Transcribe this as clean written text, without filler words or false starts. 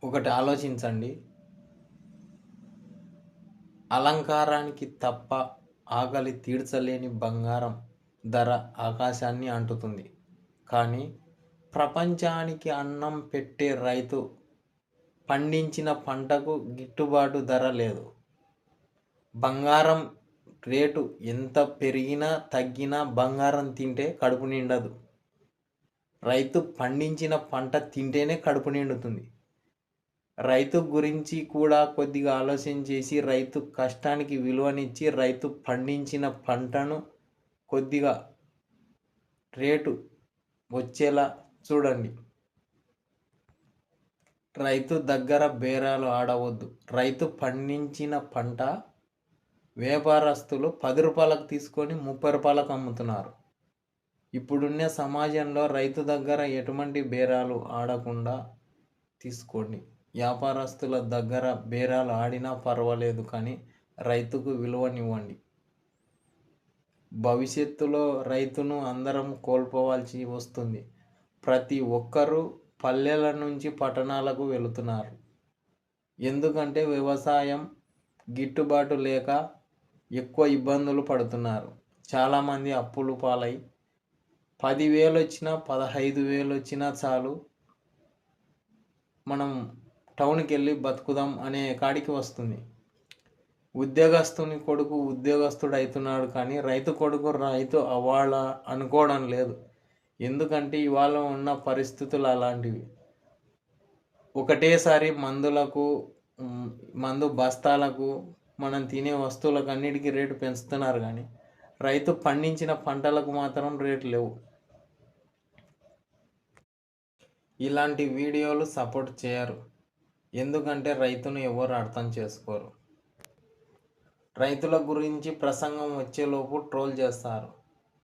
ఒకటి ఆలోచించండి. అలంకారానికి తప్ప ఆకలి తీర్చలేని బంగారం ధర ఆకాశాన్ని అంటుతుంది. కానీ ప్రపంచానికి అన్నం పెట్టే రైతు పండించిన పంటకు గిట్టుబాటు ధర లేదు. బంగారం రేటు ఎంత పెరిగినా తగ్గినా బంగారం తింటే కడుపు నిండదు. రైతు పండించిన పంట తింటేనే కడుపు నిండుతుంది. రైతు గురించి కూడా కొద్దిగా ఆలోచన చేసి రైతు కష్టానికి విలువనిచ్చి రైతు పండించిన పంటను కొద్దిగా రేటు వచ్చేలా చూడండి. రైతు దగ్గర బేరాలు ఆడవద్దు. రైతు పండించిన పంట వ్యాపారస్తులు 10 రూపాయలకు తీసుకొని 30 రూపాయలకు అమ్ముతున్నారు. ఇప్పుడున్న సమాజంలో రైతు దగ్గర ఎటువంటి బేరాలు ఆడకుండా తీసుకోండి. వ్యాపారస్తుల దగ్గర బేరాలు ఆడినా పర్వాలేదు, కానీ రైతుకు విలువనివ్వండి. భవిష్యత్తులో రైతును అందరం కోల్పోవాల్సి వస్తుంది. ప్రతి ఒక్కరూ పల్లెల నుంచి పట్టణాలకు వెళుతున్నారు. ఎందుకంటే వ్యవసాయం గిట్టుబాటు లేక ఎక్కువ ఇబ్బందులు పడుతున్నారు. చాలామంది అప్పులు పాలై 10,000 వచ్చినా 15,000 వచ్చినా చాలు, మనం టౌన్కి వెళ్ళి బతుకుదాం అనే కాడికి వస్తుంది. ఉద్యోగస్తుని కొడుకు ఉద్యోగస్తుడు అవుతున్నాడు, కానీ రైతు కొడుకు రైతు అవ్వాలా అనుకోవడం లేదు. ఎందుకంటే ఇవాళ ఉన్న పరిస్థితులు అలాంటివి. ఒకటేసారి మందు బస్తాలకు, మనం తినే వస్తువులకు అన్నిటికీ రేటు పెంచుతున్నారు, కానీ రైతు పండించిన పంటలకు మాత్రం రేటు లేవు. ఇలాంటి వీడియోలు సపోర్ట్ చేయరు. ఎందుకంటే రైతును ఎవరు అర్థం చేసుకోరు. రైతుల గురించి ప్రసంగం వచ్చేలోపు ట్రోల్ చేస్తారు.